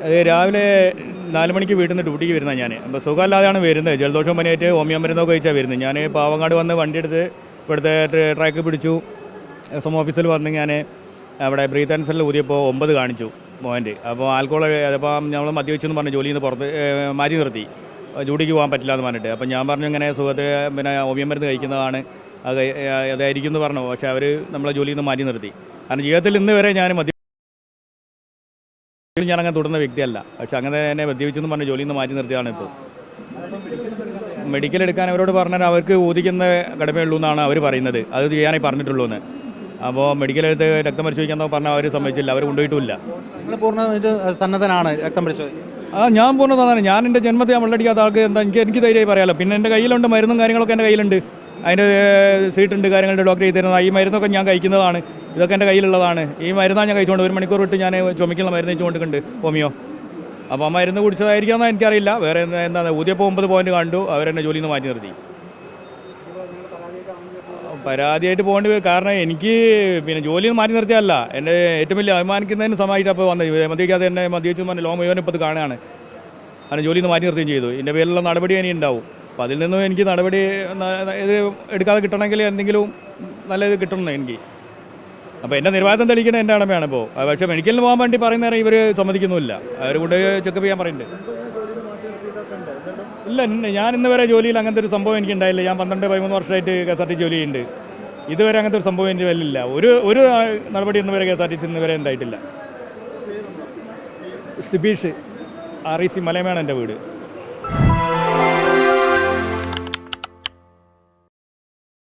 അത് രാവിലെ 4 മണിക്ക് വീട്ടിൽ നിന്ന് ഡ്യൂട്ടിക്ക് വരുന്നത് ഞാൻ. അപ്പോൾ സുഖമല്ലാതെയാണ് വരുന്നത്. ജലദോഷം പനിയായിട്ട് ഹോമിയോ മരുന്നൊക്കെ കഴിച്ചാൽ വരുന്നത്. ഞാൻ പാവങ്ങാട് വന്ന് വണ്ടി എടുത്ത് ഇവിടുത്തെ ട്രാക്ക് പിടിച്ചു. എസ് എം ഓഫീസിൽ വന്ന് ഞാൻ അവിടെ ബ്രീത്ത് ആൻഡ് സെല്ലിൽ ഊതിയപ്പോൾ 9 കാണിച്ചു മോൻ്റെ. അപ്പോൾ ആൽക്കോൾ അപ്പോൾ നമ്മൾ മദ്യവെച്ചെന്ന് പറഞ്ഞ് ജോലിയിൽ നിന്ന് പുറത്ത് മാറ്റി നിർത്തി. ഡ്യൂട്ടിക്ക് പോകാൻ പറ്റില്ല എന്ന് പറഞ്ഞിട്ട്. അപ്പോൾ ഞാൻ പറഞ്ഞു ഇങ്ങനെ സുഖത്തിൽ പിന്നെ ഹോമിയോ മരുന്ന് കഴിക്കുന്നതാണ്, അതായിരിക്കും എന്ന് പറഞ്ഞു. പക്ഷേ അവർ നമ്മളെ ജോലിയിൽ നിന്ന് മാറ്റി നിർത്തി. കാരണം ജീവിതത്തിൽ ഇന്ന് വരെ ഞാനങ്ങനെ തുടർന്ന വ്യക്തിയല്ല. പക്ഷെ അങ്ങനെ എന്നെ മദ്യപിച്ചെന്ന് പറഞ്ഞ് ജോലിയിൽ നിന്ന് മാറ്റി നിർത്തിയതാണ്. ഇപ്പോൾ മെഡിക്കൽ എടുക്കാൻ അവരോട് പറഞ്ഞാൽ അവർക്ക് ഊതിക്കുന്ന കടമയുള്ളൂ എന്നാണ് അവർ പറയുന്നത്. അത് ചെയ്യാനായി പറഞ്ഞിട്ടുള്ളൂ എന്ന്. അപ്പോൾ മെഡിക്കൽ എടുത്ത് രക്തം പരിശോധിക്കാമെന്നൊക്കെ പറഞ്ഞാൽ അവർ സമ്മതിച്ചില്ല, അവർ കൊണ്ടുപോയിട്ടുമില്ല. സന്നദ്ധനാണ് രക്തം പരിശോധിക്കുക? ഞാൻ പൂർണ്ണതാണ്. ഞാൻ എൻ്റെ ജന്മത്തെ ഞാൻ വെള്ളടിക്കാത്ത ആൾക്ക് എന്താ എനിക്ക് ധൈര്യമായി പറയാമല്ലോ. പിന്നെ എൻ്റെ കയ്യിലുണ്ട് മരുന്നും കാര്യങ്ങളൊക്കെ എൻ്റെ കയ്യിലുണ്ട്. അതിൻ്റെ സീറ്റുണ്ട്, കാര്യങ്ങളുടെ ഡോക്ടർ ചെയ്ത് തരുന്നത്. ഈ മരുന്നൊക്കെ ഞാൻ കഴിക്കുന്നതാണ്. ഇതൊക്കെ എൻ്റെ കയ്യിലുള്ളതാണ്. ഈ മരുന്നാണ് ഞാൻ കഴിച്ചുകൊണ്ട് 1 മണിക്കൂർ വിട്ട് ഞാൻ ചുമക്കുള്ള മരുന്ന് വെച്ചുകൊണ്ടിട്ടുണ്ട് ഹോമിയോ. അപ്പോൾ ആ മരുന്ന് കുടിച്ചതായിരിക്കാമെന്ന് എനിക്കറിയില്ല. വേറെ എന്താണ് ഊതിയപ്പോൾ 9 പോയിന്റ് കണ്ടു. അവരെന്നെ ജോലിയിൽ നിന്ന് മാറ്റി നിർത്തി. പരാതിയായിട്ട് പോകേണ്ടി വരും. കാരണം എനിക്ക് പിന്നെ ജോലിയിൽ നിന്ന് മാറ്റി നിർത്തിയല്ല, എൻ്റെ ഏറ്റവും വലിയ അഭിമാനിക്കുന്നതിന് സമയമായിട്ട് അപ്പോൾ വന്നത്. മദ്യപിക്കാതെ എന്നെ മദ്യപിച്ച് പറഞ്ഞ ലോകം മുഴുവൻ ഇപ്പോൾ കാണുകയാണ്. അങ്ങനെ ജോലിയിൽ നിന്ന് മാറ്റി നിർത്തുകയും ചെയ്തു. ഇതിൻ്റെ പേരിലുള്ള നടപടി ഇനി ഉണ്ടാവും. അപ്പോൾ അതിൽ നിന്നും എനിക്ക് നടപടി ഇത് എടുക്കാതെ കിട്ടണമെങ്കിൽ എന്തെങ്കിലും നല്ലത് കിട്ടണം എനിക്ക്. അപ്പോൾ എൻ്റെ നിർവാഹം തെളിയിക്കുന്നത് എൻ്റെ കടമയാണ്. ഇപ്പോൾ പക്ഷേ മെഡിക്കലിന് പോകാൻ വേണ്ടി പറയുന്ന നേരം ഇവർ സമ്മതിക്കുന്നുമില്ല. അവർ കൊണ്ട് ചെക്കപ്പ് ചെയ്യാൻ പറയുന്നുണ്ട്. ഇല്ല, ഞാൻ ഇന്ന് വരെ ജോലിയിൽ അങ്ങനത്തെ ഒരു സംഭവം എനിക്ക് ഉണ്ടായില്ല. ഞാൻ 12-13 വർഷമായിട്ട് KSRTC ജോലി ചെയ്യുന്നുണ്ട്. ഇതുവരെ അങ്ങനത്തെ ഒരു സംഭവം എൻ്റെ പേരിലില്ല. ഒരു നടപടി ഇന്ന് വരെ KSRTC ഇന്ന് വരെ ഉണ്ടായിട്ടില്ല. സിബീഷ് REC മലയമാണ് എൻ്റെ വീട്.